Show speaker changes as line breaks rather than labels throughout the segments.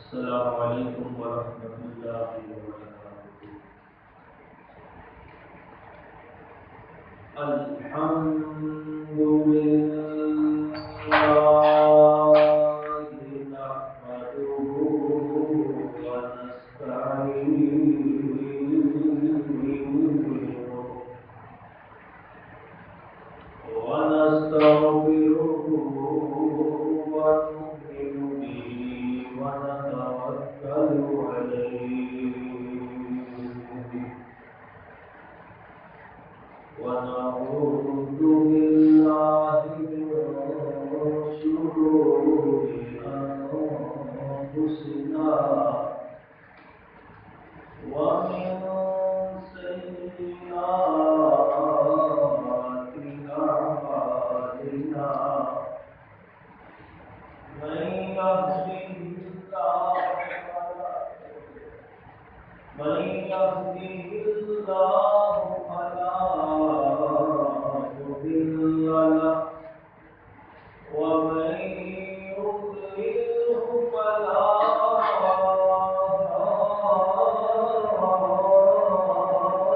السلام علیکم ورحمۃ اللہ وبرکاتہ۔ الحمد للہ نحمدہ ونستعينه ونستغفره ونؤمن به ونتوكل عليه ونعوذ بالله من شرور أنفسنا ومن سيئات أعمالنا من يهده الله فلا مضل له ومن يضلله فلا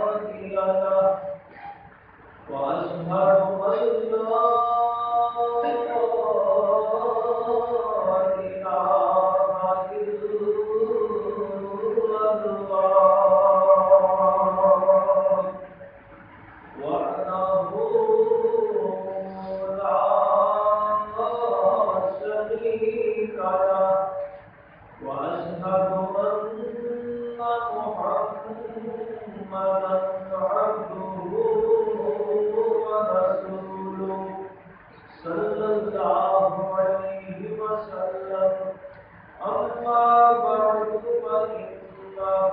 هادي له وأشهد أن لا إله إلا الله وحده لا شريك له وأشهد أن محمدا عبده ورسوله صلى الله عليه وسلم أما بعد فإن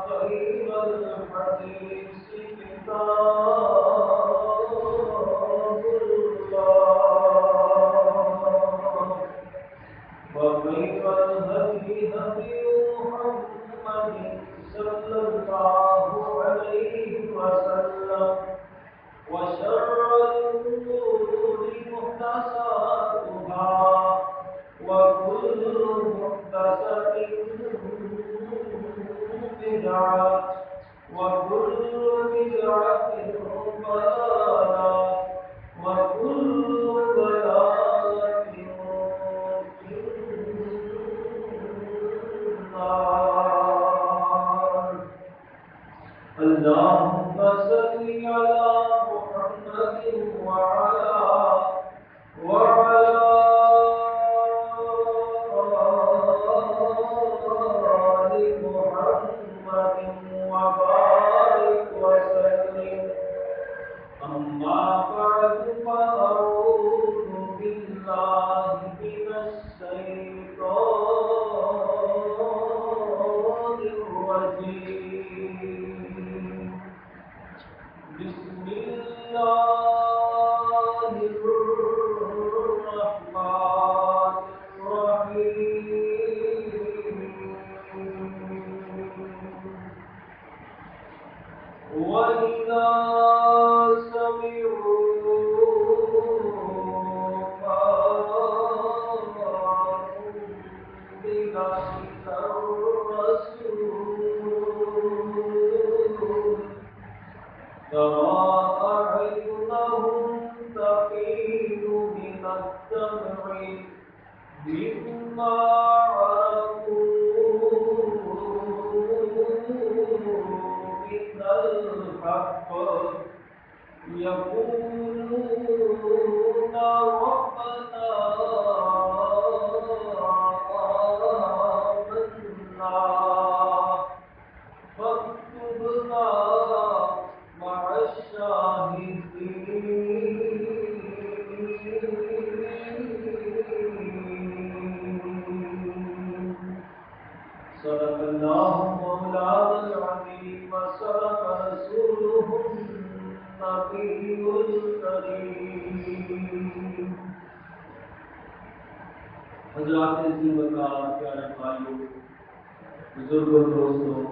خير الحديث كتاب الله وخير الهدي هدي محمد صلى الله عليه وسلم وشر الأمور محدثاتها وكل محدثة بدعة وكل بدعة ضلالة وكل ضلالة في النار. اللهم صل على محمد وعلى آل محمد وبارك وسلم. أما بعد فأعوذ بالله من الشيطان الرجيم. بسم الله الرحمن الرحيم. وإذا سمعوا ما أنزل إلى الرسول ترى أعينهم تفيض من الدمع مما عرفوا من الحق يقولون ربنا آمنا فاكتبنا مع الشاهدين. صدق الله مولانا العظيم وصدق رسوله النبي الكريم. حضرات عزیز وقار، پیارے بھائیوں، بزرگوں، دوستوں،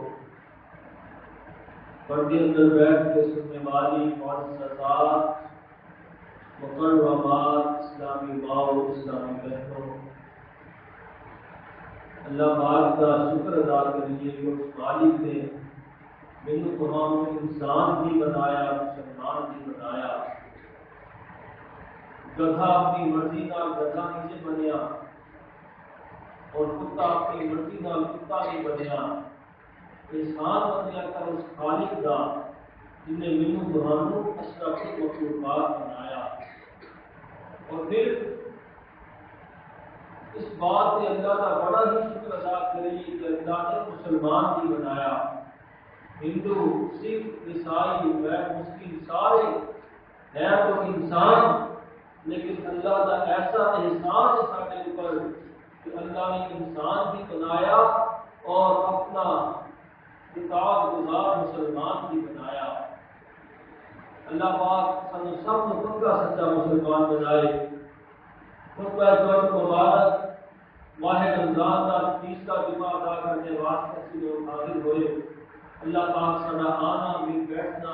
پردے اندر بیٹھ کے سننے والی معززات، مکرمات، اسلامی ماؤں، اسلامی بہنوں، اللہ پاک کا شکر ادا کریے کہ اس مالک نے میرے کو ہم انسان بھی بنایا، مسلمان بھی بنایا۔ گدھا اپنی مرضی نال گدھا نہیں بنیا اور کتا اپنی مرضی نال کتا نہیں بنیا۔ انسان بنیا کر اس خالق کا جن نے مینوں تہانوں اشرف مخلوقات بنایا۔ اور پھر اس بات سے اللہ کا بڑا ہی شکر ادا کریے کہ اللہ نے مسلمان بھی بنایا۔ ہندو، سکھ، عیسائی، مسلم سارے ہیں تو انسان، لیکن اللہ کا ایسا احسان ہے سارے اوپر کہ اللہ نے انسان بھی بنایا اور اپنا اطاعت گزار مسلمان بھی بنایا۔ اللہ پاک سب کو پکا سچا مسلمان بنائے۔ خطبہ جمعہ مبارک ماہ رمضان کا 30 جمعہ ادا کرنے واسطے لوگ حاضر ہوئے۔ اللہ پاک سدا آنا بھی بیٹھنا،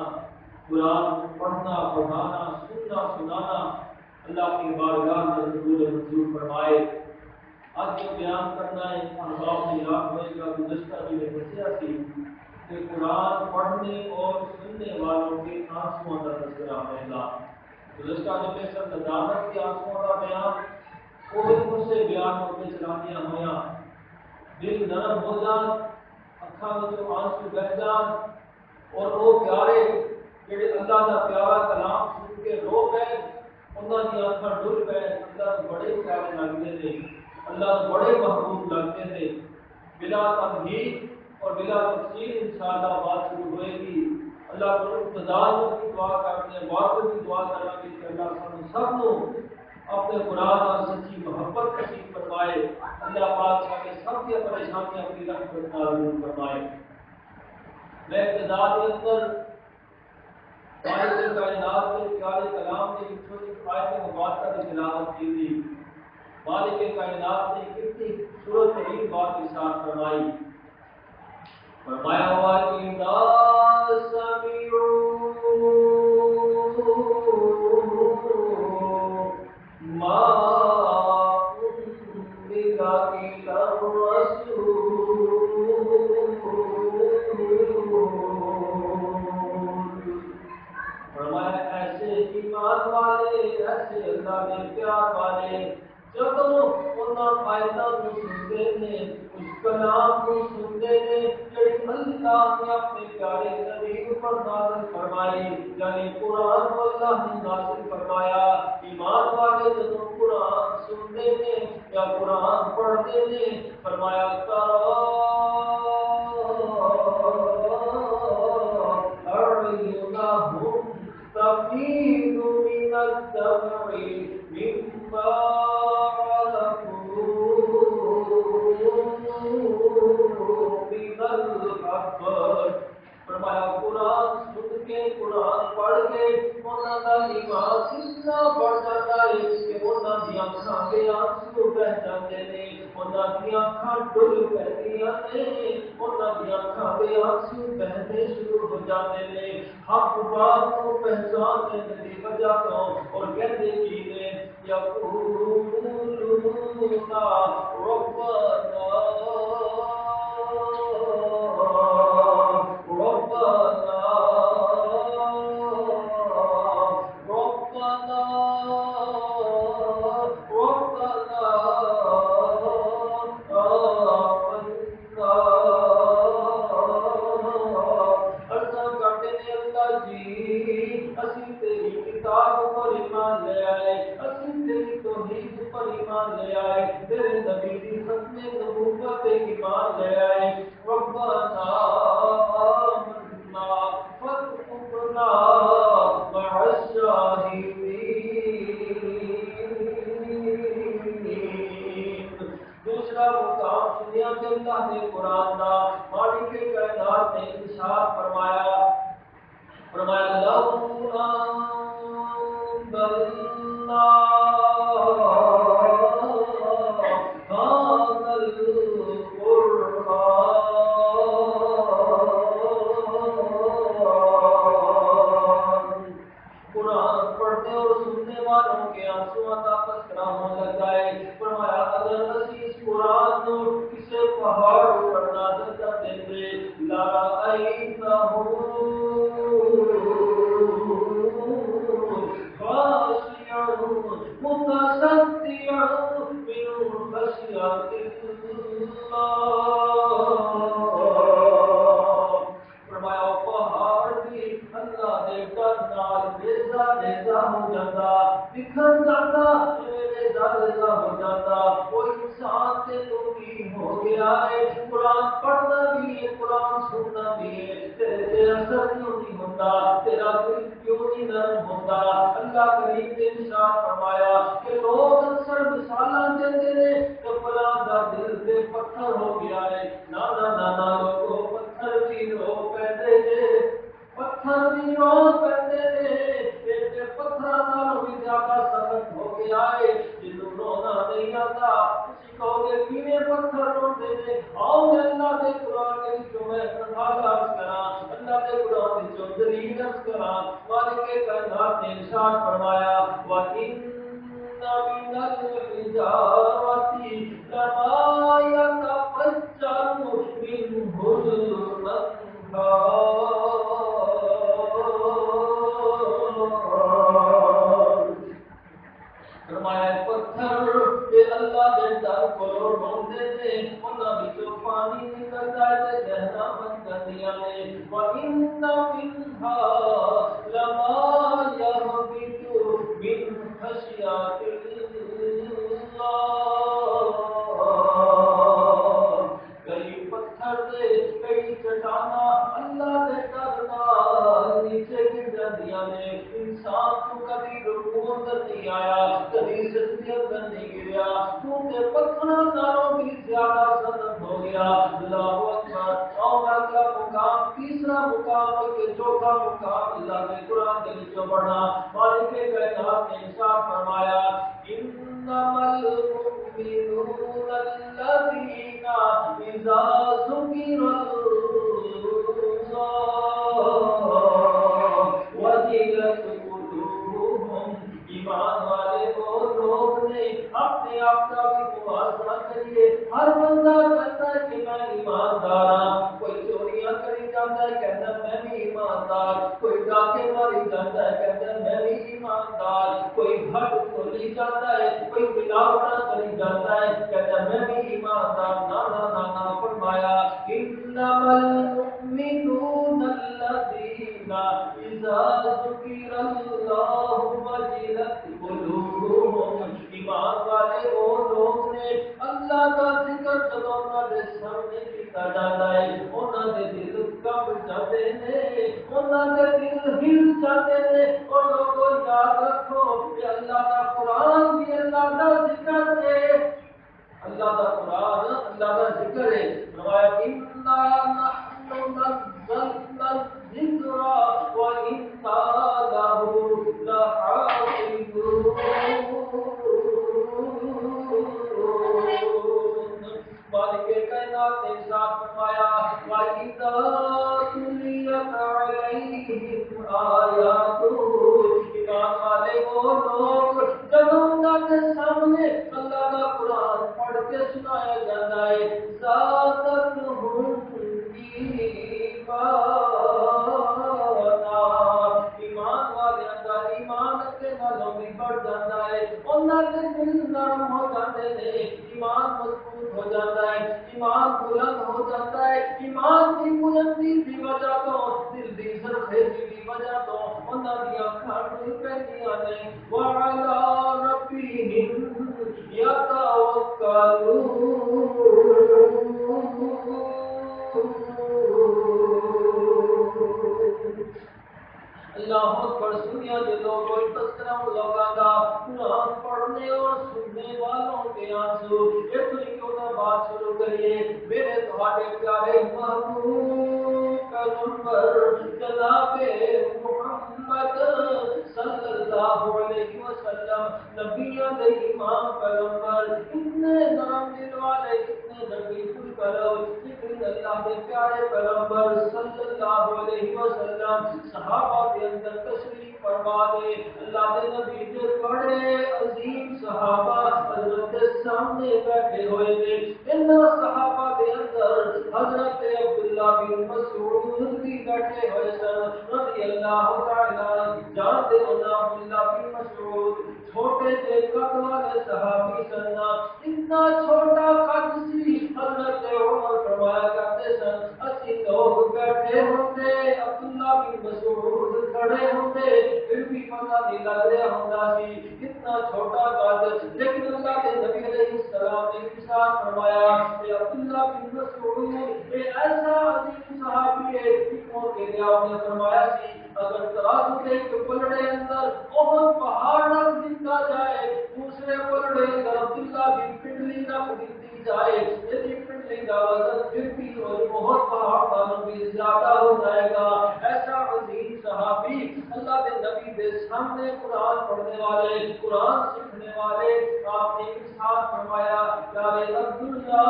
قرآن پڑھنا پڑھانا سننا سنانا اللہ کی بارگاہ میں قبول منظور فرمائے۔ آج جو بیان کرنا ہے احباب نے یاد ہوئے گا، گزشتہ میں نے دسیا تھی کہ قرآن پڑھنے اور سننے والوں کے آنسوؤں کا تذکرہ ہوئے گا۔ گزشتہ میں سب ندامت کے آنسوؤں کا بیان کوئی مجھ سے بیان ہوتے چلانیاں ہویاں، دل نرم ہو جان، اکھاں میں جو آنسو بہ جان، اور وہ پیارے جڑے اللہ کا پیارا کلام سن کے رو گئے انہوں کی اکھاں ڈل گئے۔ اللہ بڑے پیارے لگتے تھے، اللہ بڑے محبوب لگتے تھے۔ بلا تمہید اور بلا تفصیل انشاءاللہ بات شروع ہوئے گی۔ اللہ کو اقتدار میں بھی دعا کرتے ہیں، بات میں بھی دعا کرنا کہ اللہ سب کو اپنے قرآن اور سچی محبت نصیب فرمائے۔ اللہ پاک ہمیں سب کی پریشانیاں اپنی رحمت نازل فرمائے۔ میں ابتدا کے اندر مالک کائنات کے پیارے کلام کے چھوٹی آیت مبارکہ کی تلاوت کی تھی۔ مالک کائنات نے کتنی خوبصورت ترین بات ارشاد فرمائی۔ فرمایا ہوا کہ لا سمعوا ما انزل الى الرسول۔ فرمایا ایسے ایمان والے، ایسے اللہ کے پیار والے جب انہاں آیتاں کو سنتے ہیں، اس کلام کو سنتے ہیں جڑی اللہ نے اپنے پیارے نبی پر نازل فرمائی، یعنی قرآن کو اللہ نے نازل فرمایا۔ ایمان والے جب قرآن سنتے ہیں یا قرآن پڑھتے ہیں، فرمایا اعینہم تفیض من الدمع مما عرفوا من الحق۔ فرمایا قرآن سن کے، قرآن پڑھ کے انہاں دا ایمان اتنا بڑھ جاتا ہے کہ انہاں دی اکھاں دے آنسو بہ جاندے نے، انہاں دی اکھاں ڈل پیندیاں نے، انہاں دی اکھاں دے آنسو بہنے شروع ہو جاندے نے۔ حق بات کو پہچاننے دی وجہ تو اور کہندے کی نے یقولون ربنا اللہ نے قرآن دا مالک کائنات نے ارشاد فرمایا، فرمایا لو انزلنا هذا قرآن پڑھنے اور سننے والوں کے آنسو کا تذکرہ ہونے لگا ہے۔ فرمایا اگر اس قرآن نو کسے پہاڑ پر نازل کر دیتے لرأيته خاشعا متصدعا من خشية اللہ. فرمایا پہاڑ بھی اللہ دے ڈر نال ریزہ ریزہ ہو جاتا بکھر جاتا ریزہ ریزہ ہو جاتا. کوئی انسان تے تو بھی ہو گیا ہے قرآن پڑھنا بھی ہے قرآن سننا بھی ہے تیرے اثر کیوں نہیں ہوتا تیرا دل کیوں نہیں نرم ہوتا. اللہ کریم نے ارشاد فرمایا کہ لوگ اکثر مثالاں دیندے نے کہ فلاں دا دل تے پتھر ہو گیا ہے. نا نا نا نا لوگوں پتھر بھی رو پیندے نے پتھر بھی رو پیندے نے تے پتھراں نال بھی زیادہ سخت ہو گیا ہے جنوں رونا نہیں آتا. تسی کہو گے کیویں پتھر روندے نے آؤ میں اللہ دے قرآن دے وچوں میں عرض کراں اللہ دے قرآن وچوں دلیل عرض کراں. مالک کائنات نے ارشاد فرمایا وَإِنَّ مِنَ الْحِجَارَةِ لَمَا يَتَفَجَّرُ مِنْهُ الْأَنْهَارُ. فرمایا پتھر تے اللہ دے در کو روندے نے انہاں وچوں پانی نکلدا ہے تے نہراں بن جاندیاں نے. وَإِنَّ مِنْهَا لَمَا يَهْبِطُ مِنْ خَشْيَةِ اللَّهِ. کئی پتھر دے کئی چٹاناں اللہ دے در نال نیچے گر جاندیاں نے. انسان تو کبھی رکوع اندر نہیں آیا کبھی سجدے اندر نہیں گریا تو تے پتھراں نالوں بھی زیادہ سخت ہو گیا. اللہ اکبر. اور اگلا مقام تیسرا مقام کے چوتھا مقام اللہ کے قرآن کے وچوں پڑھنا. مالک کائنات نے ارشاد فرمایا انما المؤمنون الذين اذا ذكر اللہ وجلت قلوبهم. ایمان والے وہ لوگ نے اپنے آپ کا بھی موازنہ کریے. ہر بندہ کہتا ہے کہ میں ایماندار ہوں. کوئی چوریاں کری جاتا ہے کہتا ہے میں بھی ایماندار. کوئی ڈاکے ماری جاتا ہے کہتا ہے میں بھی ایماندار. کوئی گھٹ کھولی جاتا ہے کوئی ملاوٹاں کری جاتا ہے کہتا ہے میں بھی ایماندار. نا نا نا نا. فرمایا انما المؤمنون الذين اذا ذكر الله وجلت قلوبهم. ایمان والے وہ لوگ نے اللہ کا ذکر جب انہاں دے سامنے کیتا جاتا ہے انہاں دے دل کب جاتے ہیں انہاں دے دل ہل جاتے ہیں. اور لوگوں یاد رکھو کہ اللہ کا قرآن بھی اللہ کا ذکر ہے. اللہ کا قرآن اللہ کا ذکر ہے. فرمایا اِنَّا نَحْنُ نَزَّلْنَا الذِّكْرَ وَإِنَّا لَهُ لَحَافِظُونَ. مالک کائنات نے ارشاد فرمایا وَإِذَا تُلِيَتْ عَلَيْهِمْ آيَاتُهُ. ایمان والے وہ لوگ جب انہاں کے سامنے اللہ کا قرآن پڑھ کے سنایا جاتا ہے زادتہم ایمانا. ایمان والیاں دا ایمان کے نالوں بھی بڑھ جاتا ہے. انہاں کے دل نرم ہو جاتے ہیں ایمان مضبوط ہو جاتا ہے ایمان بلند ہو جاتا ہے. ایمان کی بلندی کی وجہ تو دل دی سرخیزی کی وجہ تو انہاں دی اکھاں کھل پیندیاں نے. وَعَلَىٰ رَبِّهِمْ يَتَوَكَّلُونَ. اللہ اکبر. سنیا جو لوگ کوئی تذکرہ لوگاں دا قرآن پڑھنے اور سننے والوں کے آنسو. یہ تو کیوں نہ بات شروع کریے میرے تمہارے پیارے محبوب پیغمبر جناب محمد صلی اللہ علیہ وسلم نبیوں دے امام پیغمبر اتنے نام دل والے اتنے نبی کرو. لیکن اللہ کے پیارے پیغمبر صلی اللہ علیہ وسلم صحابہ کے اندر تشریف فرما دے۔ اللہ دے نبی دے بڑے عظیم صحابہ حضرت دے سامنے بیٹھے ہوئے نے، ان صحابہ دے اندر حضرت عبداللہ بن مسعود بھی بیٹھے ہوئے سن رضی اللہ تعالی جانتے ہو نا عبداللہ بن مسعود چھوٹے سے قد والے صحابی سن، اتنا چھوٹا قد سی حضرت عمر فرمایا کرتے سن اسی لوگ بیٹھے ہوتے عبداللہ بن مسعود کھڑے ہوتے پھر بھی پتہ نہیں لگ رہا ہوتا سی کتنا چھوٹا قد، لیکن اللہ کے نبی علیہ السلام نے ارشاد فرمایا کہ عبداللہ بن مسعود یہ ایسا عظیم صحابی ہے کہ آپ نے فرمایا سی اگر ترازو کے ایک پلڑے اندر بہت پہاڑ رکھ دیتا جائے دوسرے پلڑے اندر عبداللہ بن پنڈلی رکھ دیتی جائے یعنی پنڈلی کا وزن پھر بھی بہت پہاڑ والوں بھی زیادہ ہو جائے گا۔ ایسا عظیم صحابی اللہ کے نبی کے سامنے قرآن پڑھنے والے قرآن سیکھنے والے آپ نے ارشاد فرمایا کہ عبداللہ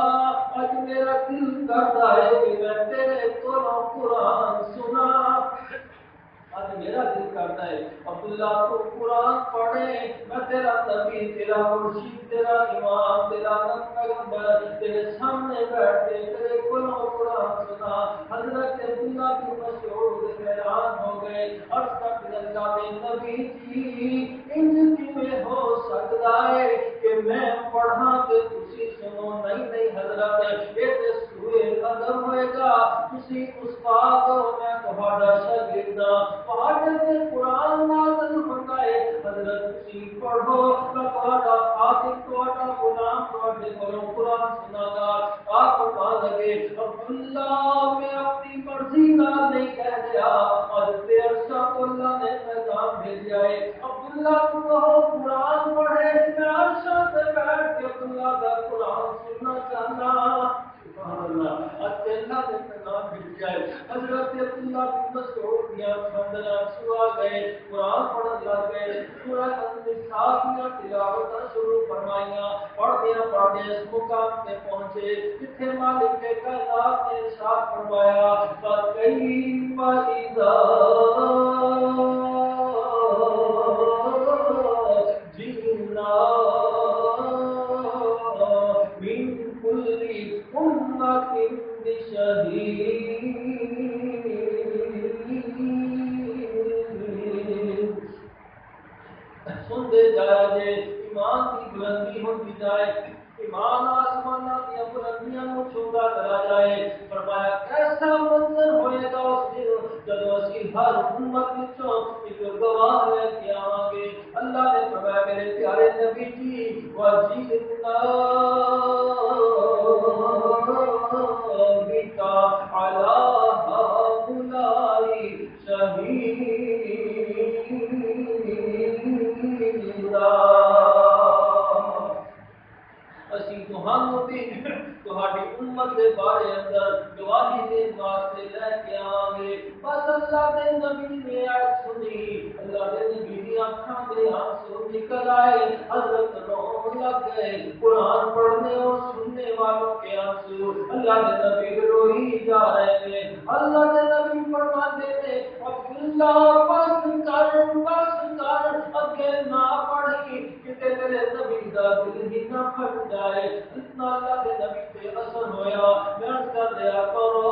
آج میرا دل کرتا ہے کہ میں تیرے کولوں قرآن سنا، آج میرا دل کرتا ہے عبداللہ تو قرآن پڑھے، میں تیرا نبی تیرا مرشد تیرا امام تیرا پیغمبر تیرے سامنے بیٹھ کے تیرے کولوں قرآن سنا۔ حضرت عبداللہ بن مسعود حیران ہو گئے، عرض کرتے اللہ کے نبی جی انج کیویں ہو سکتا ہے کہ میں پڑھا کہ تسی سنو؟ نہیں نہیں حضرت یہ تے سوئے ادب ہوئے گا، تسی استاد ہو میں تہاڈا شاگرد تہاڈے تے قرآن نازل ہوندا ہے، حضرت تسی پڑھو میں تہاڈا خادم تہاڈا غلام تہاڈے کولوں قرآن سنا گا۔ آپ فرمان لگے عبداللہ میں اپنی مرضی نال نہیں کہہ دیا، آج تیرسا اللہ نے پیغام بھیجا ہے عبداللہ تو قرآن پڑھے، میں عرشہ سے بیٹھ کے عبداللہ کا قرآن سننا چاہنا۔ سبحان اللہ، آج اللہ نے پیغام بھیجا ہے۔ حضرت عبداللہ بن مسعود کی آنکھوں میں آنسو آ گئے، قرآن پڑھنے لگ گئے، سورہ النساء کی تلاوت شروع فرمائیاں، پڑھدے اس مقام پہ پہنچے جتھے مالک کے کائنات نے ارشاد فرمایا فَكَيْفَ إِذَا جِئْنَا مِنْ كُلِّ أُمَّةٍ بِشَهِيدٍ۔ سنتے جایا جے ایمان کی بلندی ہوتی جائے، ایمان آسمانہ کی بلندیاں کو چھوتا چلا جائے۔ فرمایا کیسا منظر ہوئے گا اس دن جب اسی ہر امت وچوں ایک گواہ لے کے آواں گے۔ اللہ نے فرمایا میرے پیارے نبی جی وَجِئْنَا بِكَ عَلَىٰ هَٰؤُلَاءِ شَهِيدًا۔ اسی تہانوں بھی تہاڈی امت دے بارے اندر گواہی دین واسطے لے کے آواں گے۔ بس اللہ دے نبی نے آیت سنی، اللہ دے نبی دی آنکھاں دے آنسو نکل آئے، حضرت رون لگ گئے، قرآن پڑھنے اور سننے والوں کے آنسو اللہ دے نبی روئی جا رہے ہیں۔ اللہ دے نبی فرماتے ہیں عبداللہ بس کر اگے نہ پڑھی کہ تیرے نبی دا دل ہی نہ پھٹ جائے۔ اتنا اللہ کے نبی پہ اثر ہویا، میں عرض کر دیا کرو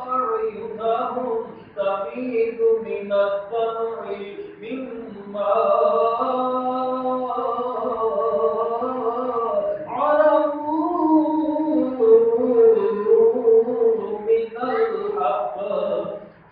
اعینہم تفیض من الدمع مما عرفوا من الحق۔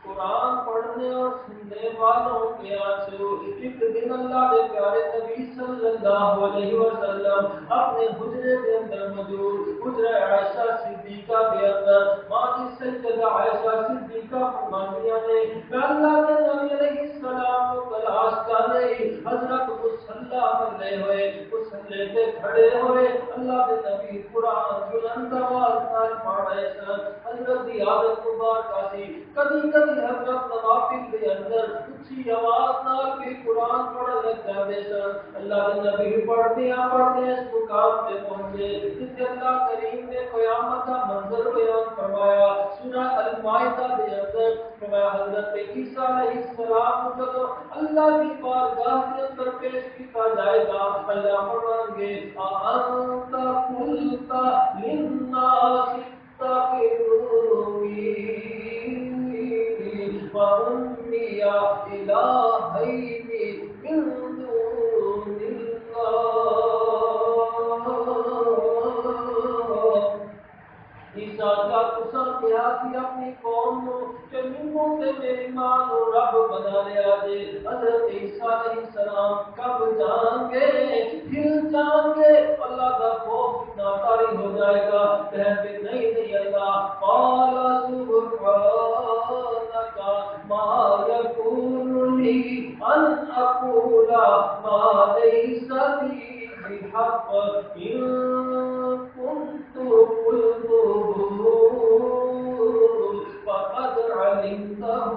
قرآن پڑھنے اور سننے والوں کے آنسو ایک دن اللہ کے پیارے نبی صلی اللہ علیہ وسلم اپنے حجرے کے اندر موجود حجرہ عائشہ صدیقہ کے اندر ماں کی سیدہ عائشہ صدیقہ فرمانیہ نے اللہ کے نبی علیہ السلام کو تلاش کر رہی، حضرت مصلی بنے ہوئے مصلی پہ کھڑے ہوئے اللہ کے نبی قرآن بلند آواز نال پڑھ رہے سن۔ حضرت کی عادت مبارکہ سی کبھی کبھی حضرت نوافل کے اندر اچھی آواز نال بھی قرآن پڑھنے لگتے سن۔ اللہ کے نبی پڑھتے اس مقام پہ پہنچے جس اللہ کریم نے قیامت کا منظر بیان فرمایا۔ سورہ المائدہ کے اندر فرمایا حضرت عیسیٰ علیہ السلام کو جب اللہ کی بارگاہ کے اندر پیش کیا جائے گا، اللہ فرمائیں گے انت قلت للناس اتخذونی وأمي إلهين من دون الله۔ عیسیٰ کا قسم کیا کہ اپنی قوم کو کہ منوں سے میری ماں کو رب بنا لیا جے۔ حضرت عیسیٰ علیہ السلام کب جان گے، پھر جان گے، اللہ کا خوف اتنا طاری ہو جائے گا، کہتے نہیں اللہ قال سبحانک ما یکون لی ان اقول ما لیس لی بحق ان كنت قلته فقد علمته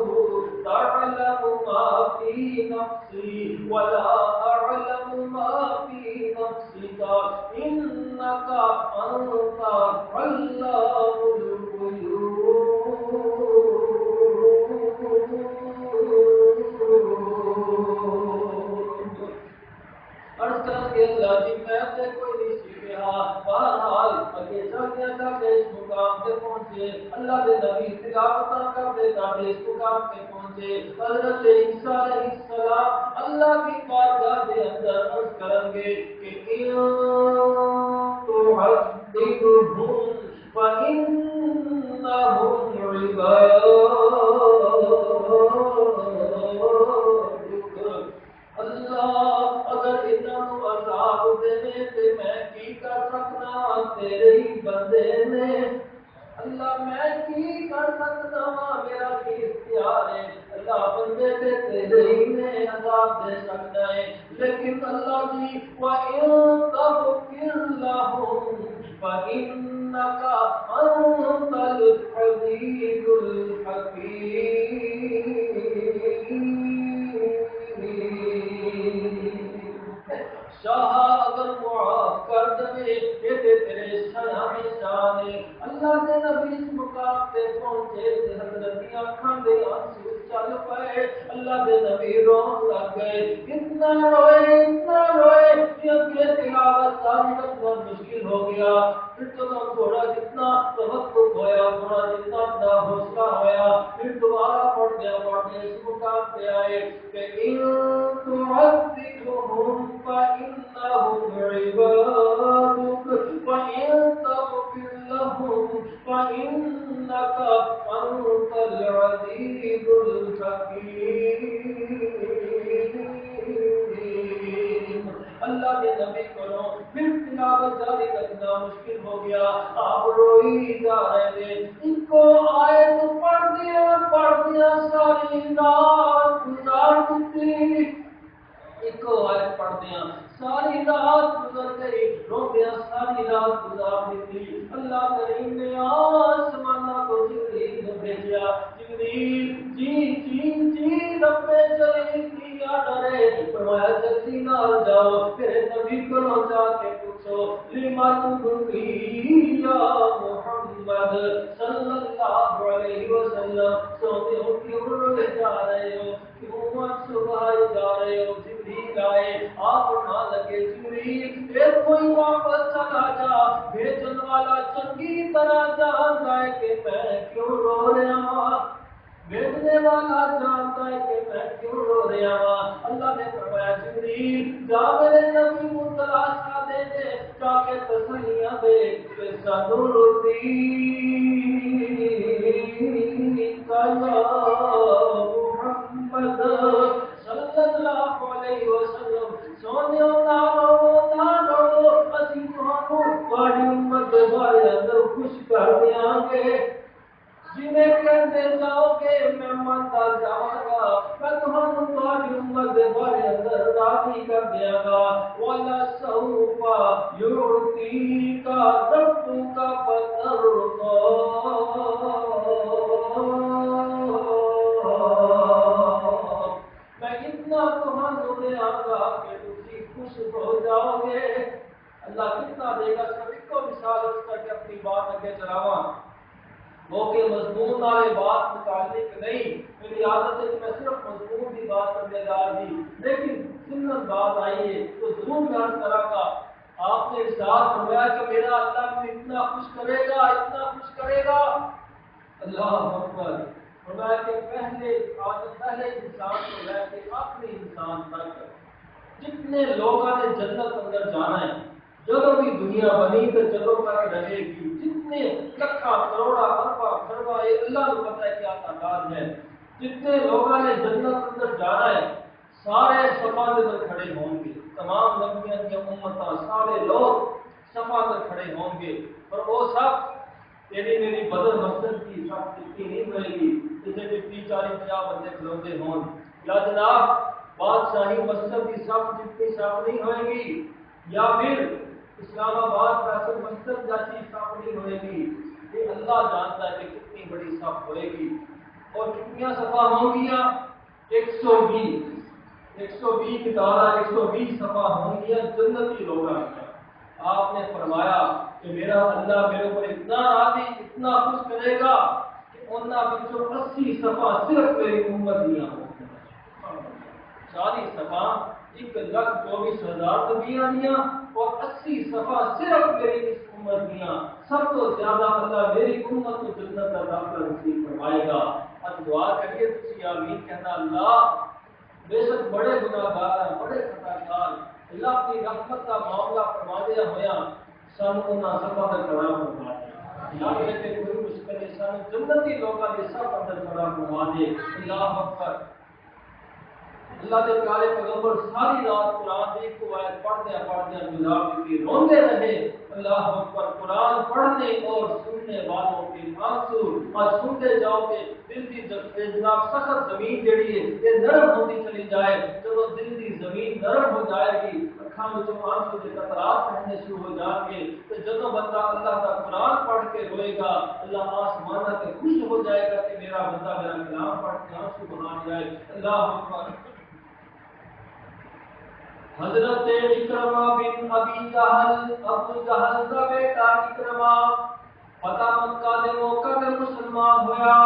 تعلم ما في نفسي ولا أعلم ما في نفسك إنك أنت علام الغيوب۔ عرض کر کے اللہ جی میں سے کوئی نہیں سیکھا، بہرحال اگے چلتے چلتے اس مقام پہ پہنچے، اللہ کے نبی تلاوت کرتے کرتے اس مقام پہ پہنچے، حضرت عیسیٰ علیہ السلام اللہ کی بارگاہ کے اندر عرض کریں گے کہ تعذبهم فإنهم عبادك۔ اللہ اگر انہوں عذاب دینے تے میں کی کر سکنا، تیرے ہی بندے نے، اللہ میں کی کر سکتا ہوں، میرا کی اختیار ہے، اللہ بندے تے تیرے ہی نے عذاب دے سکتا ہے، لیکن اللہ جی وَإِن تَغْفِرْ لَهُمْ فَإِنَّكَ أَنْتَ الْعَزِيزُ الْحَكِيمُ۔ شاہ اگر معاف کر دے یہ تیرے شان ہے۔ اللہ کے نبی اس مقام پہ پہنچے، حضرت کی آنکھاں دے آنسو چل پائے، اللہ کے نبی رون لگ گئے، اتنا روئے کہ اگے تلاوت جاری رکھنا مشکل ہو گیا۔ پھر تو تھوڑا جتنا توقف ہویا، تھوڑا جتنا اپنا حوصلہ ہویا، پھر دوبارہ پڑھ گیا اس مقام پہ آئے کہ ان تعذبهم فإنهم عبادك وإن تغفر لهم فإنك أنت العزيز الحكيم۔ اللہ کے نبی کو پھر تلاوت جاری رکھنا مشکل ہو گیا، آپ روئی جا رہے تھے، ان کو آیت پڑھ دیا ساری رات گزار دی، ایک آیت پڑھ دیا ساری رات گزر گئی، روندیا ساری رات گزار دی۔ اللہ کریم نے آسمانہ کو جبریل کو بھیجا، جبریل جی رب جلیل کیا ڈرے، فرمایا جلدی نہ جاؤ، میرے نبی کو جا کے پوچھو لما تبقی یا محمد صلی اللہ علیہ وسلم، سوتے ہو کیوں روئے جا رہے ہو، کیوں صبح جا رہے ہو؟ جبریل آئے، آپ نہ لگے جبریل پھر کوئی واپس چلا جا، بھیجن والا چنگی طرح جانتا ہے کہ میں کیوں رو رہا ہوں، بھیجنے والا جانتا ہے کہ میں کیوں رو رہا ہوں۔ اللہ نے فرمایا جبریل جا میرے نبی کو تلاشا دے دے، جا کے تسلیاں دے کہ سنورتی کا محمد صلی اللہ علیہ وسلم، سونے نہ رو اسی تمہاری امت کے بارے اندر خوش کر دیا گے، جنہیں کہتے جاؤ گے میں منتا جاؤں گا، میں تمہوں تمہاری امت کے بارے اندر راضی کر دیا گا۔ وَلَسَوْفَ يُعْطِيكَ رَبُّكَ فَتَرْضَىٰ، میں اتنا تمہوں دیا گا کہ تم خوش ہو جاؤ گے۔ اللہ کتنا دے گا، سب کو مثال اس کر کے اپنی بات آگے چلاواں۔ وہ کہ مضمون والے بات نکالنے کی نہیں، میری عادت ہے کہ میں صرف مضمون کی بات کرنے جا رہی، لیکن سنت بات آئی ہے تو ضرور میں عرض کروں گا۔ آپ نے ارشاد فرمایا کہ میرا اللہ مجھے اتنا خوش کرے گا، اتنا خوش کرے گا، اللہ اکبر۔ فرمایا کہ پہلے انسان کو لے کے آخری انسان تک جتنے لوگوں نے جنت اندر جانا ہے، جدوں بھی دنیا بنی تو جدوں تک رہے گی، جتنے لکھا کروڑا اربا خربا، یہ اللہ کو پتہ ہے کیا تعداد ہے، جتنے لوگوں نے جنت اندر جانا ہے سارے صفا کے اندر کھڑے ہوں گے، تمام نبیوں کی امتاں سارے لوگ صفا پر کھڑے ہوں گے، اور وہ سب تیری میری بدر مسجد کی سب کتنی نہیں ہوئے گی، جسے کہ 30-40-50 بندے کھلوتے ہوں، یا جناب بادشاہی مسجد کی سب جتنی سب نہیں ہوئے گی، یا پھر اسلام آباد فیصل مسجد جیسی صف نہیں ہوئے گی، یہ اللہ جانتا ہے کہ کتنی بڑی صف ہوئے گی، اور کتنی صفا ہوں گیا 120 کی تعداد 120 صفا ہوں گیا جنتی لوگوں کا۔ آپ نے فرمایا کہ میرا اللہ میرے اوپر اتنا راضی اتنا خوش کرے گا کہ انہاں وچوں 80 صفا صرف میری امت دیاں ہوں، 40 صفا 1,24,000 نبیاں دیاں اور 80 صفا صرف میری اس امت دیاں، سب تو زیادہ اللہ میری امت کو جنت کا داخلہ نصیب فرمائے گا۔ اب دعا کریے تسی آمین کہنا، اللہ بے شک بڑے گناہگار ہیں، بڑے خطا کار، اللہ کی رحمت کا معاملہ فرما دیا ہویا سانو انہاں سبھاں دا کھڑا فرما دے، یا کہ کوئی مشکل ہے سانو جنتی لوکاں دے سب اندر کھڑا فرما دے۔ اللہ اکبر۔ اللہ کے پیارے پیغمبر ساری رات قرآن کی ایک آیت پڑھتے گزار دیتی، روندے رہے۔ اللہ اکبر۔ قرآن پڑھنے اور سننے والوں کے آنسو آج سنتے جاؤ کہ دل کی جناب سخت زمین جڑی ہے یہ نرم ہوتی چلی جائے، جب دل کی زمین نرم ہو جائے گی اکھاں وچوں آنسو کے قطرات بہنے شروع ہو جان گے، تو جب بندہ اللہ کا قرآن پڑھ کے روئے گا اللہ آسمانہ سے خوش ہو جائے گا کہ میرا بندہ میرا کلام پڑھ کے آنسو بہا جائے۔ اللہ اکبر۔ حضرت اکرمہ بن ابی جہل، ابو جہل کا بیٹا اکرمہ پتہ مکہ دے موقع تے مسلمان ہویا۔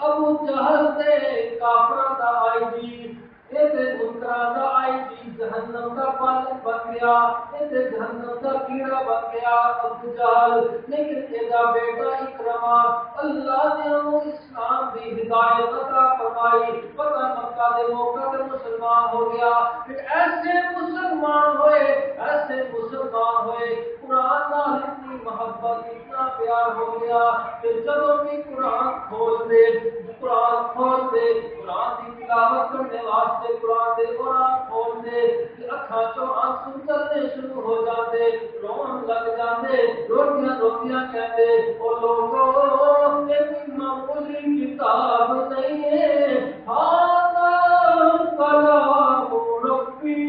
ابو جہل دے کافراں دا آئی جی، اے تے منکراں دا آئی جی جہنم دا پالن بن گیا، اے تے جہنم دا کیڑا بن گیا ابو جہل، لیکن اے دا بیٹا اکرمہ اللہ نے انہوں اسلام دی ہدایت عطا فرمائی، پتہ مکہ دے موقع تے مسلمان ہو گیا۔ پھر ایسے مسلمان ہوئے قرآن نال اتنی محبت اتنا پیار ہو گیا کہ جب بھی قرآن کھول دے قرآن کی تلاوت کرنے واسطے قرآن دے قرآن کھول دے کہ اکھاں چوں آنسو چلنے شروع ہو جاتے، رون لگ جاتے، روٹیاں کہتے او لوگوں یہ کوئی معمولی کتاب نہیں ہے، ہاذا کلام ربی،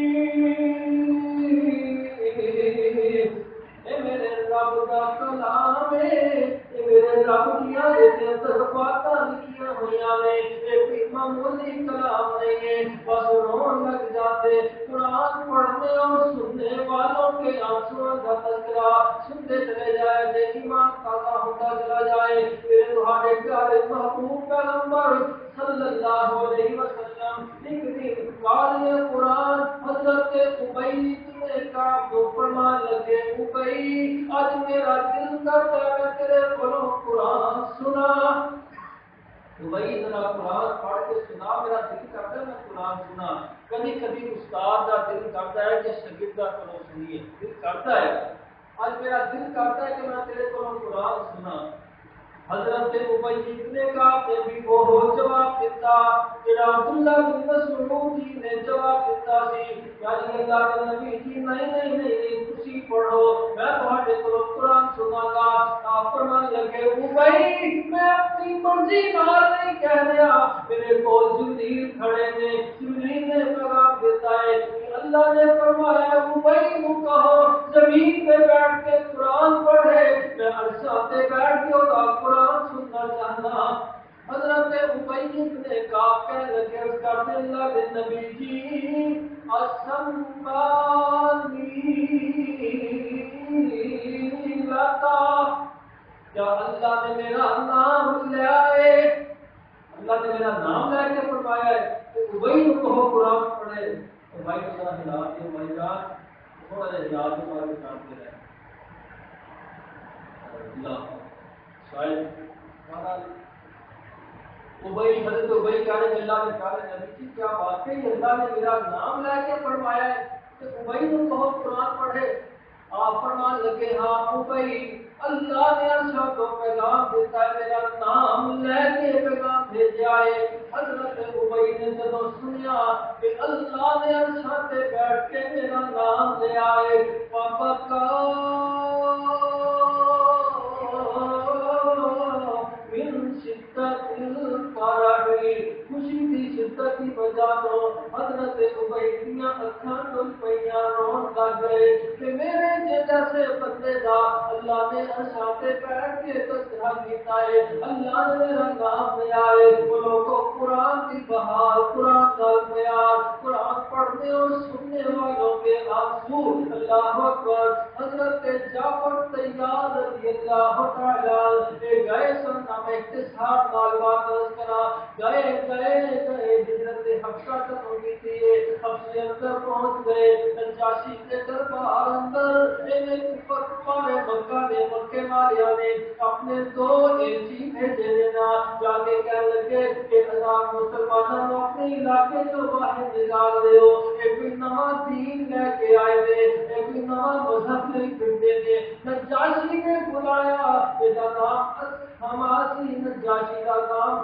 میرے رب کا کلام ہے، میرے رب کیا باتاں لکھیاں ہوئی نے، کوئی معمولی کلام نہیں ہے۔ بس رون لگ جاتے، قرآن پڑھنے اور سننے والوں کے آنسو کا تذکرہ سنتے چلے جائے، جے ایمان تازہ ہوتا چلا جائے۔ میرے تہاڈے پیارے محبوب پیغمبر صلی اللہ علیہ وسلم ایک دن قاری قرآن حضرت ابی بن کعب کو فرمان لگے، ابی آج میرا دل کرتا ہے میں تیرے کولوں قرآن سنا، ابی ذرا قرآن پڑھ کے سنا، میرا دل کرتا ہے میں قرآن سنا۔ کبھی کبھی استاد کا دل کرتا ہے کہ شاگرد کا کولوں سنیے، دل کرتا ہے آج میرا دل کرتا ہے کہ میں تیرے کولوں قرآن سنا۔ حضرت ابی بن کعب نے بھی وہ جواب دیتا جڑا عبداللہ بن مسعود جی نے جواب دیتا سی، یعنی اللہ کے نبی جی نہیں تسی پڑھو میں تہاڈے کولوں قرآن سنا گا۔ آپ فرمان لگے ابی میں اپنی مرضی نال نہیں کہہ رہا، میرے کول جبریل کھڑے نے، جبریل نے پیغام دیتا ہے کہ اللہ نے فرمایا ابی کو کہو زمین پہ بیٹھ کے قرآن پڑھے، میں عرشاں تے بیٹھ کے قرآن سننا چاہنا۔ حضرت ابی بن کعب کہنے لگے اس کرتے اللہ کے نبی جی اسمانی لتا کیا اللہ نے میرا نام لے آئے؟ اللہ نے میرا نام لے کے فرمایا ہے کہ وہی کہو قرآن پڑھے تو بھائی ذرا ہلا کے بھائی جان تھوڑا سا ہلا کے بارے میں جانتے رہے اللہ شاید حضرت ابئی کہہ رہے اللہ نے کہا نبی جی کیا واقعی اللہ نے میرا نام لے کے فرمایا ہے کہ ابئی کو کہو قرآن پڑھے؟ آپ فرمان لگے ہاں ابئی اللہ نے عرشا کو پیغام دیتا ہے میرا نام لے کے پیغام بھیجا ہے۔ حضرت ابئی نے جب سنیا کہ اللہ نے عرشا پہ بیٹھ کے میرا نام لے آئے پاپا کا خوشی کی شدت کی وجہ تو حضرت ابئی دیاں اکھاں کھل پئیاں رون لگ گئے کہ میرے جیسے بندے دا اللہ نے عرشاں تے بیٹھ کے تذکرہ کیتا ہے، اللہ نے میرا نام لیا ہے۔ وہ لوگوں قرآن کی بہار، قرآن کا بیان، قرآن پڑھنے اور سننے والوں کے آنسو، اللہ اکبر۔ حضرت جعفر طیار رضی اللہ تعالی گئے سن ہم اختصار معلومات کرا گئے حضرت حفصہ تک ہوگی تھی حفصے اندر پہنچ گئے نجاشی کے دربار اندر کفر پارے مکہ نے مکے والیاں نے اپنے دو ایلچی بھیجے دینا جا کے کہنے لگے کہ ہزار مسلمانوں کو اپنے علاقے سے باہر نکال دے ہو، ایک نواں دین لے کے آئے تھے، ایک نواں مذہب لے پھرتے تھے۔ نجاشی نے بلایا میرا نام ہماسی نجاشی کا نام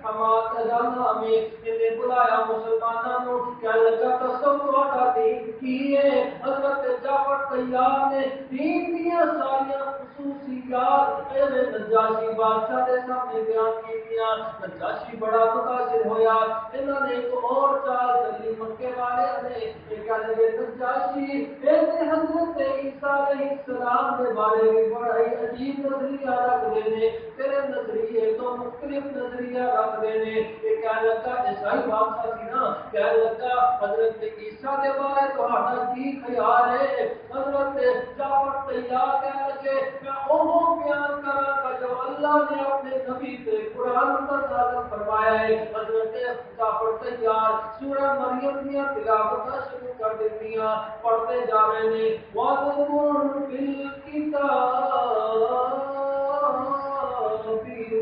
ہمات جانا میں انہیں بلایا مسلمانوں کیا لگا تصور کا دین کیے حضرت جعفر طیار نے دین دیا ساریاں خصوصیات میرے نجاشی بادشاہ کے سامنے بیان کی دیا۔ نجاشی بڑا متاثر ہویا، انہوں نے ایک اور چال چلی مکے والے نے کہا لگے نجاشی حضرت عیسیٰ علیہ السلام کے بارے میں بڑا ہی عجیب نظریہ رکھ دینے، تیرے نظریے تو مختلف نظریہ رکھ دینے۔ یہ کہنے لگا عیسائی بادشاہ سی نا، کہنے لگا حضرت عیسیٰ کے بارے تہاڈا کی خیال ہے؟ حضرت جعفر طیار کہنے لگے میں وہ بیان کراں گا جو اللہ نے اپنے نبی سے قرآن پر نازل فرمایا ہے۔ حضرت جعفر طیار سورہ مریم کی تلاوت شروع کر دیتیاں، پڑھتے جا رہے ہیں وَاذْكُرْ فِي الْكِتَابِ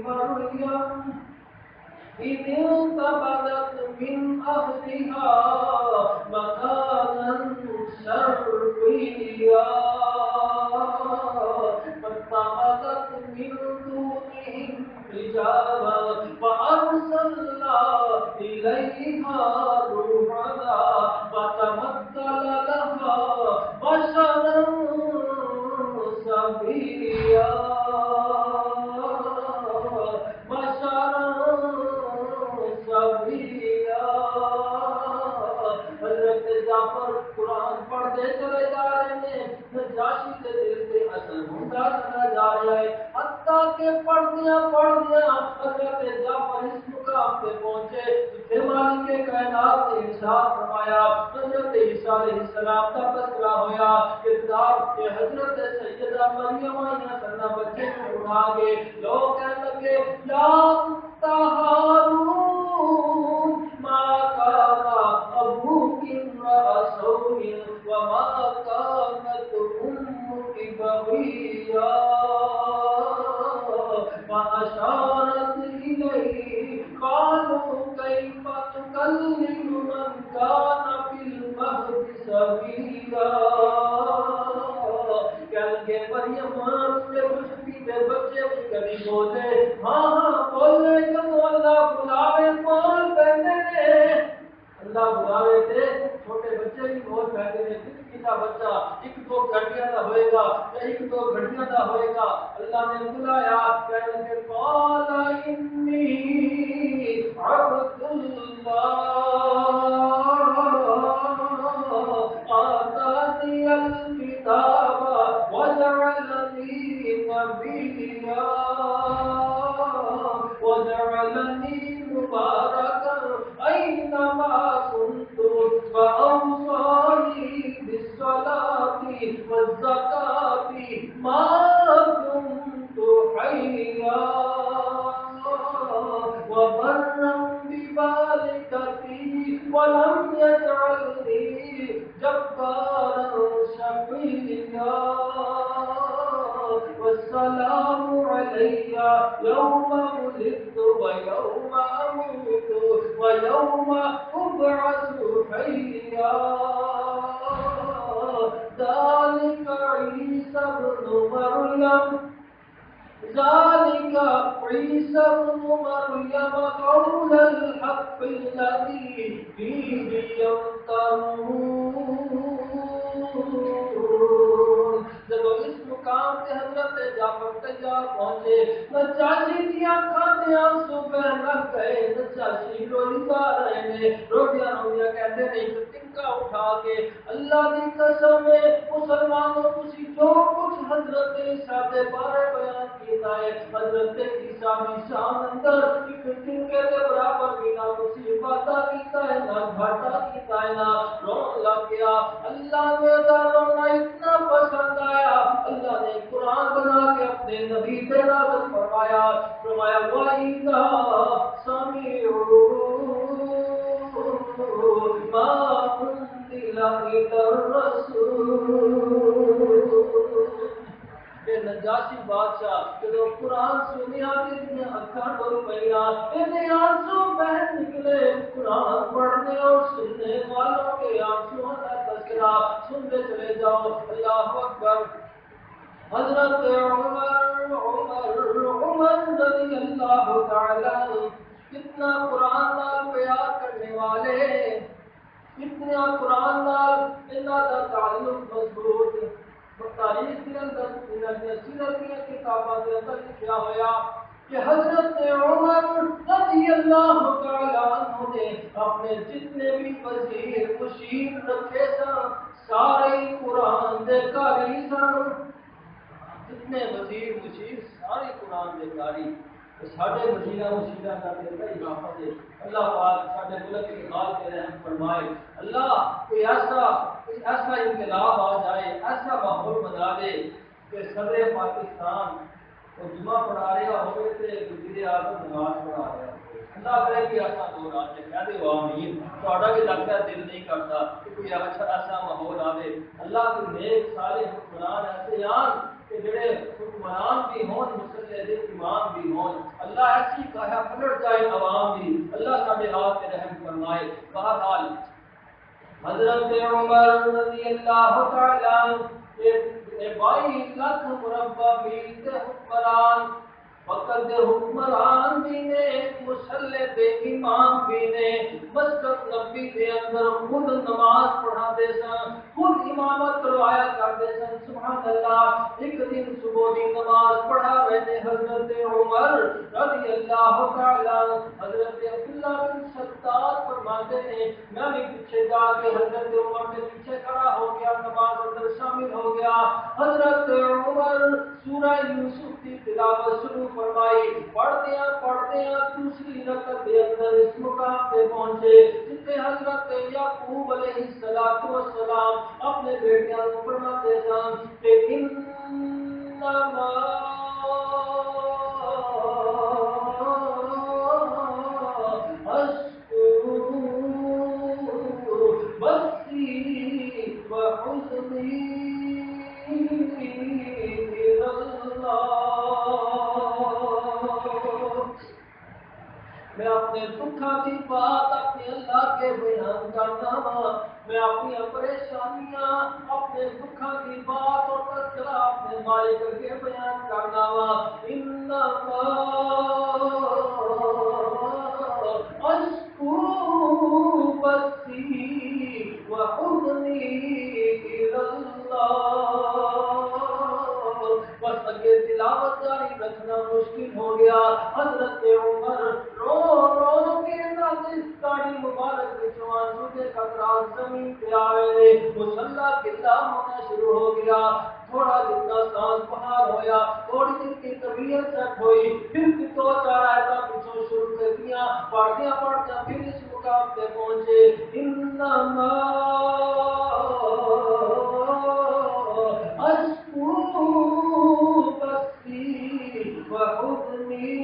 مريم إذ انتبذت من أهلها مكانا شرقيا فاتخذت من دونهم حجابا فأرسلنا إليها روحنا فتمثل لها بشرا سويا حضرت جعفر قرآن پڑھتے چلے جا رہے ہیں، نجاشی کے دل سے اثر ہوتا چلا جا رہا ہے، حتیٰ کہ پڑھدیاں حضرت جعفر اس مقام پہ پہنچے جتنے مالک کائنات نے ارشاد فرمایا حضرت عیسیٰ علیہ السلام کا تذکرہ ہویا کہ حضرت سیدہ مریم آئیاں سننا بچے کو اٹھا کے لوگ کہنے لگے یا ہارون ما كان أبوك امرأ سوء وما كانت أمك بغيا فأشارت إليه قالوا كيف تكلم من كان في المهد صبيا کہ مریم اپنے خوشبی کے بچے کی کبھی بولے ہاں بولے جب اللہ بلاوے بول پہنے اللہ بلاوے تھے چھوٹے بچے بھی بول پہنے زندگی کا بچہ ایک دو گھنٹیاں نہ ہوئے گا ایک دو گھنٹیاں نہ ہوئے گا اللہ نے بلایا کہنے کہ قال انی عبد اللہ آتانی الکتاب وجعلنی نبیا وجعلني مباركا أينما كنت وأوصاني بالصلاة والزكاة ما دمت يوم ولدت ويوم أموت ويوم أبعث حيا ذلك عيسى ابن مريم ذلك عيسى ابن مريم قول الحق الذي فيه يمترون. جب اس مقام سے حضرت جعفر تیار پہنچے، نجاشی کی آنکھوں میں آنسو بہنے لگ گئے. نجاشی روئی جا رہے ہیں، روٹیاں روٹیاں کہتے نہیں تو تنکا اٹھا کے اللہ کی قسم ہے مسلمانوں تسی جو کچھ حضرت عیسیٰ کے بارے بیان کیتا ہے، حضرت عیسیٰ کی شان اندر ایک تنکے کے برابر بھی نہ تسی وعدہ کیتا ہے، نہ گھاٹا کیتا ہے، نہ رون لگ گیا. اللہ نے رونا اتنا پسند آیا، اللہ نے قرآن بنا کے اپنے نبی پہ نازل فرمایا وَإِذَا سَمِعُوا مَا أُنزِلَ إِلَى الرَّسُولِ. نجاشی بادشاہ جب قرآن سنیا اتنے اکھاں ڈول پیا، اتنے آنسو بہ نکلے. قرآن پڑھنے اور سننے والوں کے آنسو کا تذکرہ سنتے چلے جاؤ. اللہ اکبر. حضرت عمر رضی اللہ تعالی کتنا قرآن نال پیار کرنے والے، اتنا قرآن نال انہاں دا تعلق مضبوط. تاریخ کے اندر سیرت کی کتابوں کے اندر لکھا ہوا کہ حضرت عمر رضی اللہ تعالی عنہ نے اپنے جتنے بھی وزیر مشیر رکھے سن سارے قرآن دے قاری سن. جتنے وزیر مشیر سارے قرآن دے قاری. ساڈے وزیراں مشیراں کا دل اضافہ دے. اللہ پاک ساڈے ملک کے حال پہ رحم فرمائے. اللہ کوئی ایسا انقلاب آ جائے، ایسا ماحول بنا دے کہ صدر پاکستان وہ جمعہ پڑھا رہا ہوئے تے وزیر اعظم نماز پڑھا رہا ہو. اللہ کرے کہ ایسا دور آ جائے. کہہ دے آمین. تھوڑا بھی لگتا ہے دل نہیں کرتا کہ کوئی ایسا ماحول آئے. اللہ کے نیک سارے حکمران ایسے آن کہ جڑے حکمران بھی ہون، مسلح امام بھی ہون. اللہ ایسی کہا پلٹ جائے عوام بھی. اللہ ساڈے ہاتھ پہ رحم فرمائے. بہرحال حضرت عمر رضی اللہ تعالی 22 لاکھ مربع میل کے حکمران، وقت دے حکمران بھی نے، مسلح دے امام بھی نے. مسجد نبی دے اندر خود نماز پڑھا دے سن، خود امامت کروایا کرتے سن. سبحان اللہ. ایک دن صبح کی نماز پڑھا رہے تھے حضرت عمر رضی اللہ تعالی. حضرت عبداللہ بن شداد فرماتے ہیں میں بھی پیچھے جا کے حضرت عمر کے پیچھے کھڑا ہو گیا، نماز اندر شامل ہو گیا. حضرت عمر سورہ یوسف کی تلاوت شروع فرمائی. پڑھتے ہیں دوسری رکعت کے اندر اس مقام پہ پہنچے جسے حضرت یعقوب علیہ السلام اپنے بیٹیاں کو فرماتے ہیں کہ انما اشکو بثی وحزنی میں اپنے دکھا کی بات اپنے اللہ کے بیان کرنا ہوں. میں اپنی پریشانیاں اپنے دکھا کی بات اور تذکرہ اپنے مالک کے بیان کرنا ہوں. انما اشکو بثی وحزنی الی اللہ. بس اگے تلاوت جاری رکھنا مشکل ہو گیا. حضرت عمر رو کے داڑھی مبارک آنسو کے قطرات زمین پہ آئے. مصلی گلا ہونا شروع ہو گیا. تھوڑا جتنا سانس بہار ہویا، تھوڑی جتنی طبیعت سیٹ ہوئی، پھر 2-4 آیتاں پیچھوں شروع کر دیا. پڑھدیاں پھر اس مقام پہ پہنچے. انما اشکو بثی وحزنی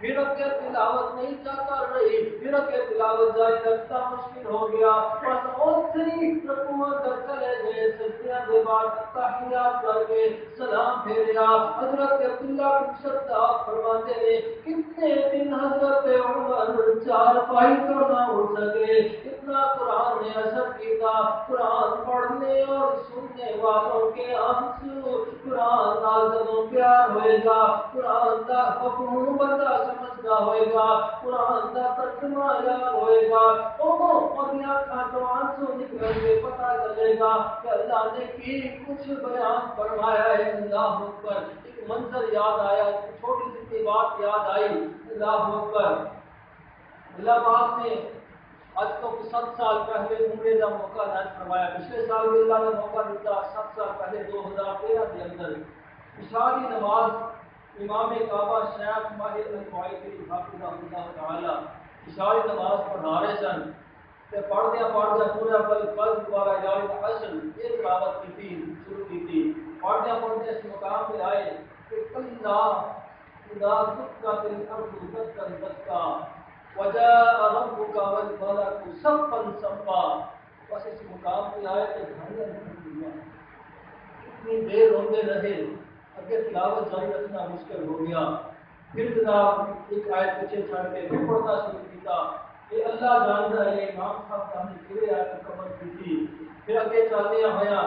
پھر اگے تلاوت نہیں کر رہی، پھر اگے تلاوت جاری رکھنا مشکل ہو گیا، بس اوتھری رکوع کر چلے گئے، سجدے کے بعد تحیات کر کے سلام پھیرا۔ حضرت عبداللہ بن شداد فرماتے ہیں کتنے دن حضرت عمر چارپائی تو نہ اٹھ سکے، اتنا قرآن نے اثر کیا۔ قرآن پڑھنے اور سننے والوں کے آنسو، قرآن نازلوں پیار ہوئے گا، قرآن کا مفہوم بندہ سمجھتا ہوئے گا، قرآن کا ترجمہ یاد ہوئے گا، اور یہاں کا جو آنسو نکل کے پتہ چلے گا کہ اللہ نے کی کچھ بیان فرمایا ہے۔ اللہ اکبر، ایک منظر یاد آیا، ایک چھوٹی سی بات یاد آئی۔ اللہ اکبر، اللہ پاک نے آج تو 7 سال پہلے عمرے کا موقع عطا فرمایا، پچھلے سال بھی اللہ نے موقع دیتا، 7 سال پہلے 2013 کے اندر عشاء کی نماز امام کعبہ شیخ ماہر القوائفی حافظہ اللہ تعالی عشاء کی نماز پڑھا رہے سن، تے پڑھدیا پورا فرض دوبارہ یاد عشر یہ تلاوت کی تھی، شروع کی تھی، پڑھدیا اس مقام پہ آئے کہ کلا اذا دکت الارض دکا دکا وجاء ربك والملك صفا صفا، بس اس مقام پہ آئے کہ اتنی دیر روتے رہے، اگے تلاوت جاری رکھنا مشکل ہو گیا، پھر جناب ایک آیت پیچھے چھڑ کے پھر پڑھنا شروع کیا، یہ اللہ جانتا ہے۔ امام صاحب کا ہم نے پورے آیت مکمل کی تھی، پھر اگے چلتے ہویا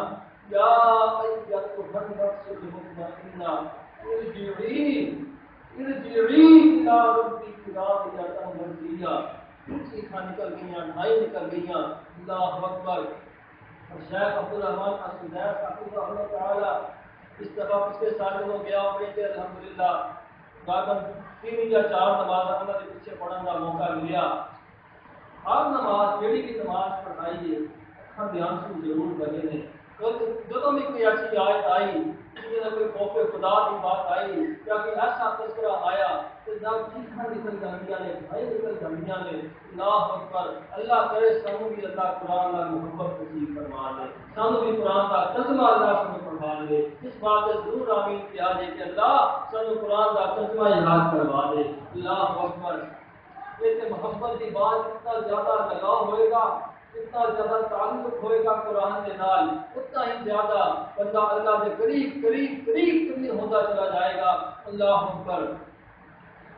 یا ایتھا النفس المطمئنہ ارجعی الی ربک راضیۃ مرضیہ، سیکھا نکل گئیاں، ڈھائی نکل گئیاں۔ اللہ اکبر۔ اور شیخ عبدالرحمن السدیس حفظہ اللہ تعالی اس دفعہ پچھلے سال وہ گیا عمرے کے، الحمدللہ غالباً 3 یا 4 نماز اللہ کے پیچھے پڑھنے کا موقع ملا۔ ہر نماز جیڑی بھی نماز پڑھائی ہے اکھاں دے آنسو ضرور بنے نے، جدوں بھی کوئی ایسی آیت آئی جس کوئی خوف خدا کی بات آئی یا کوئی ایسا تذکرہ آیا تو جب چیخاں نکل جاندیاں نے، بھائی نکل جاندیاں نے۔ اللہ اکبر، اللہ کرے سانوں بھی اللہ قرآن نال محبت نصیب فرما دے، سانوں بھی قرآن کا ترجمہ اللہ سانوں فرما دے۔ اس بات سے ضرور آمین کیا جائے کہ اللہ سانوں قرآن کا ترجمہ یاد کروا دے۔ اللہ اکبر، یہ محبت کی بات اتنا زیادہ لگاؤ ہوئے گا، اتنا زیادہ تعلق ہوئے گا قرآن کے نال، اتنا ہی زیادہ بندہ اللہ کے قریب قریب قریب قریب ہوتا چلا جائے گا۔ اللہ اکبر۔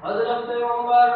حضرت عمر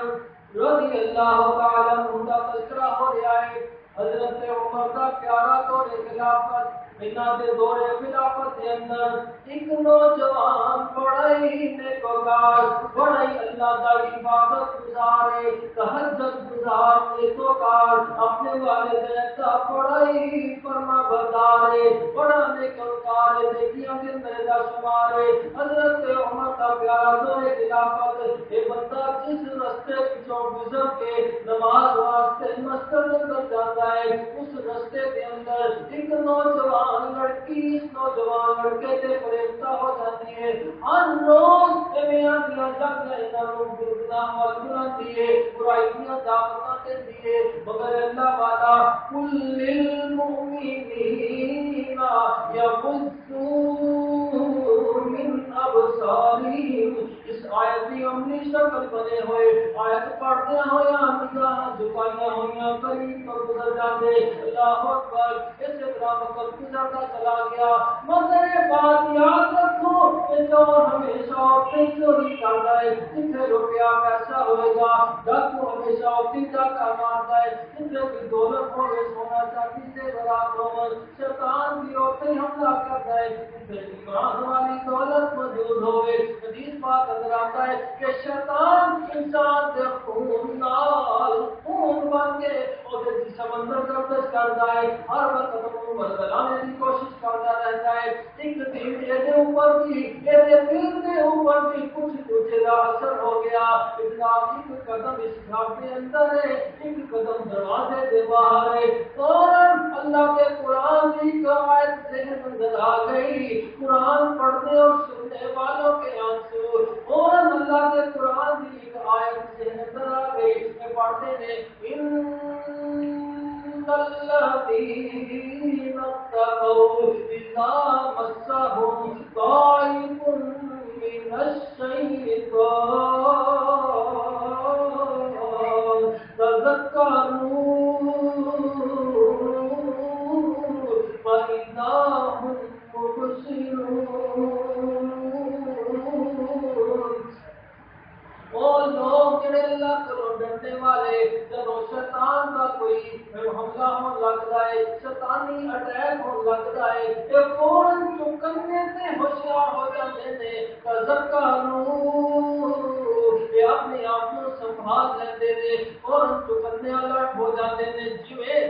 رضی اللہ تعالیٰ عنہ کا تذکرہ ہو رہا ہے۔ حضرت عمر کا پیارا دور خلافت، دے دور خلافت کے اندر ایک نوجوان بڑائی نیکوکار، بڑائی اللہ کا عبادت گزارے، تہجد گزار نیکوکار، اپنے والدین کا بڑائی فرما بردارے، بڑا نیکوکار نیکیاں کے درجہ شمارے۔ حضرت عمر کا پیارا دور خلافت، یہ بندہ جس رستے پچھوں گزر کے نماز واسطے مسجد اندر جاتا ہے، اس رستے کے اندر ایک نوجوان لڑکی اس نوجوان لڑکے سے فریفتہ ہو جاتی ہے۔ ہر روز ایویں دیا جاتا ہے گناہ بلندی ہے، برائیاں دعوتاں دیتی ہے، مگر اللہ والا کل للمؤمنین یغضوا من ابصارہم، اس آیت کی عملی شکل بنے ہوئے، آیت پڑھتے ہوئے نگاہ جھکائیاں ہوئیاں قریب پر گزر جاتے۔ اللہ اکبر، اس طرح وقت گزرتا چلا گیا، مگر یہ بات یاد رکھو کہ چور ہمیشہ اپنی چوری کرتا ہے، جتنے روپیہ پیسہ ہوئے گا ڈاکو ہمیشہ اپنی ڈاکہ مارتا ہے، جتنے کی دولت ہوئے سونا چاندی سے برات ہو، شیطان بھی اپنے حملہ کرتا ہے، جتنے ایمان والی دولت موجود ہوئے۔ حدیث پاک اندر آتا ہے کہ شیطان انسان سے خون بن کے اور سمندر گردش کرتا ہے، ہر وقت اپنے بدلانے کی کوشش کرتا رہتا ہے۔ ایک دن یہ اوپر بھی یہ دل کے اوپر بھی کچھ اثر ہو گیا، ایک قدم اس گھر کے اندر ہے، ایک قدم دروازے کے باہر ہے، فوراً اللہ کے قرآن کی آیت ذہن اندر آ گئی، قرآن پڑھنے اور سننے والوں کے آنسو، فوراً اللہ کے قرآن کی ایک آیت ذہن اندر آ گئی، میں پڑھتے ہیں الذين اتقوا إذا مسهم طائف من الشيطان تذكروا وہ لوگ جڑے اللہ کو ڈرنے والے جب شیطان کا کوئی حملہ ہونے لگتا ہے، شیطانی اٹیک ہونے لگتا ہے، یہ فوراً چکنے سے ہوشیار ہو جاتے ہیں، یہ اپنے آپ کو سنبھال لیتے ہیں، فوراً چکنے الرٹ ہو جاتے ہیں۔ جویں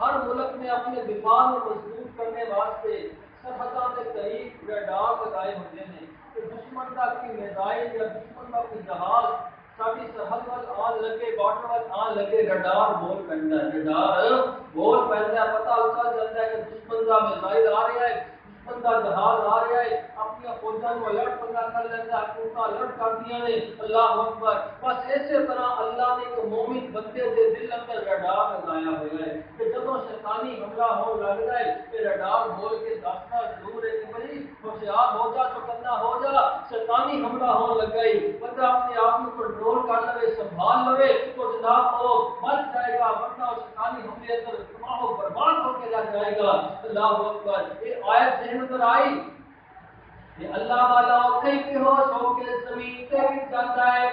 ہر ملک میں اپنے دفاع کو مضبوط کرنے واسطے سرحدوں کے قریب ریڈار لگائے ہوتے ہیں کہ دشمن کا کی میزائل یا دشمن کا کوئی جہاز ساری سرحد وال آن لگے، بارڈر وال آن لگے، ریڈار بول پہنتا ہے، ریڈار بول پہنتا ہے، پتہ لگا جاتا ہے کہ دشمن کا میزائل آ رہا ہے، دشمن کا جہاز آ رہا ہے، اپنی فوجوں کو الرٹ پتا کر لیتا ہے، ان کا الرٹ کر دیا نے۔ اللہ اکبر۔ بس اسی طرح اللہ نے ایک مومن بندے کے دل اندر ریڈار لگایا ہوا ہے کہ جب شیطانی حملہ ہو لگ رہا ہے کہ ریڈار بول کے دسنا ضرور ہے کہ بھائی ہوشیار ہو جا، چوکنا ہو جا، شیطانی حملہ ہونے لگ گئی، بندہ اپنے آپ کو کنٹرول کر لے، سنبھال لے تو جناب وہ بچ جائے گا، ورنہ شیطانی حملے اندر تباہ و برباد ہو کے رہ جائے گا۔ اللہ اکبر۔ یہ آیت ذہن پر آئی کہ اللہ والا اٹھے بے ہوش ہو کے زمین پہ گر جاتا ہے،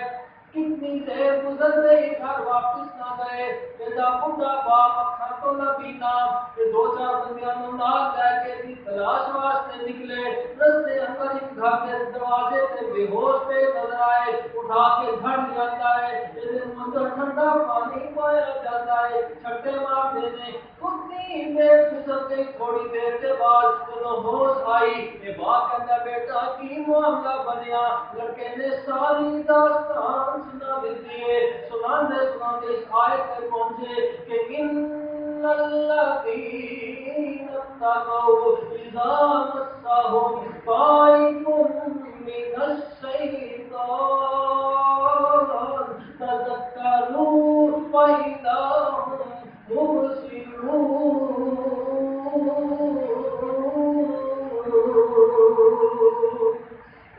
کتنی دیر گزر گئی، گھر واپس نہ گئے، جیسا بڑھا باپ اکھا تو نہ پینا، کہ دو چار بندیاں نو نال لے کے دی تلاش واسطے نکلے، رستے اندر ایک گھر کے دروازے سے بے ہوش پہ نظر آئے، اٹھا کے گھر لے آتا ہے، جیسے اندر ٹھنڈا پانی پایا جاتا ہے، چھٹے مار دینے، اتنی دیر گزر گئی، تھوڑی دیر کے بعد جب ہوش آئی، یہ بات کہتا بیٹا کی معاملہ بنیا، لڑکے نے ساری داستان سنا دیتی ہے، سناندے اس آیت پہ پہنچے کہ ان الذین اتقوا اذا مسهم طائف من الشیطان تذکروا فإذا هم مبصرون۔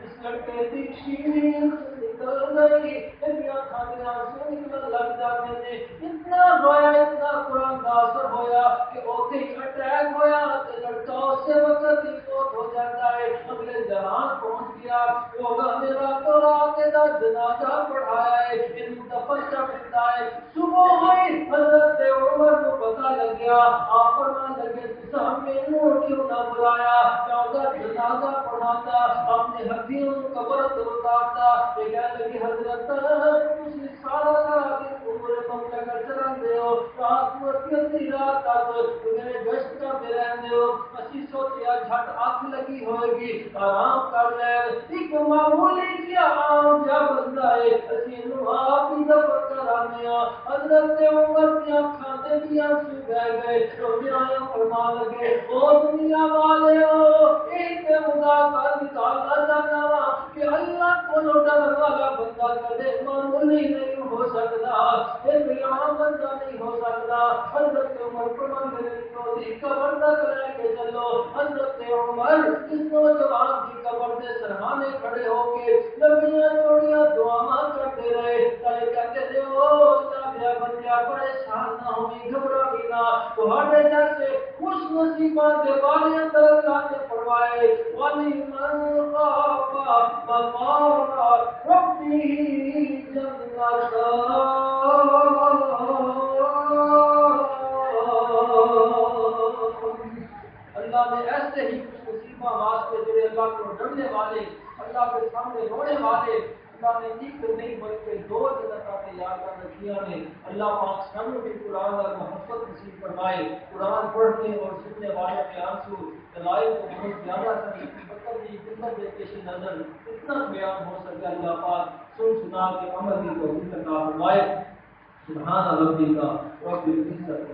اس لڑکے کی شیخ نکل گئی، کھانے آنسو نکل لگ جاتے تھے، اتنا رویا، اتنا قرآن کا اثر ہویا کہ اوتھے اٹیک ہویا تو لڑکا اسی وقت ہی فوت ہو جاتا ہے، اگلے جہان پہنچ گیا۔ لوگوں نے راتوں رات دا جنازہ پڑھایا ہے، ان دفن کر دیتا ہے، صبح ہوئی حضرت عمر کو پتہ لگ گیا، آپ فرمان لگے تسا مینوں کیوں نہ بلایا، کیوں جنازہ پڑھاتا، اپنے ہڈیوں کو قبر سے اتارتا، یہ کہنے لگی حضرت تسی سارا دن عمر پمچا کر چلاندے ہو، رات کو ادھی رات تک میرے گشت کرتے رہندے ہو، اسی سوچیا جھٹ اکھ لگی ہوئے گی، آرام کر لے، ایک معمولی جہا عام جہا بندہ ہے، اسی انہوں آپ ہی دفن کرانے ہاں۔ حضرت عمر کی اکھاں تے بھی آنسو بہ گئے، روندے آئے فرمان لگے او دنیا والے ہو، ایک خدا کا نکالنا چاہنا وا کہ اللہ کو ڈرن والا بندہ کدے معمولی نہیں ہو سکتا، ایک عام بندہ نہیں ہو سکتا۔ حضرت عمر فرمان لگے قبر تک لے کے چلو، حضرت عمر اس نوجوان کی قبر کے سرحانے کھڑے ہو کے لمبیاں چوڑیاں دعاواں کرتے رہے، کہتے تھے او جا بندیا پریشان نہ ہوئی، گھبرا بھی نہ، تہاڈے جیسے خوش نصیباں دے والے اندر اللہ نے فرمائے وَلِمَنْ خَافَ مَقَامَ رَبِّهِ جَنَّتَانِ۔ اللہ نے ایسے ہی خوش نصیباں واسطے جڑے اللہ کو ڈرنے والے، اللہ کے سامنے رونے والے، اللہ نے ایک نہیں بلکہ دو جنتاں تیار کر رکھیاں نے۔ اللہ پاک سب بھی قرآن اور محبت نصیب فرمائے، قرآن پڑھنے اور سننے والوں کے آنسو دلائل کو بہت زیادہ کی خدمت کے پیش نظر اتنا بیان ہو سکے، اللہ پاک سن سنا کے عمل کی توفیق عطا فرمائے۔ سبحان ربک رب العزت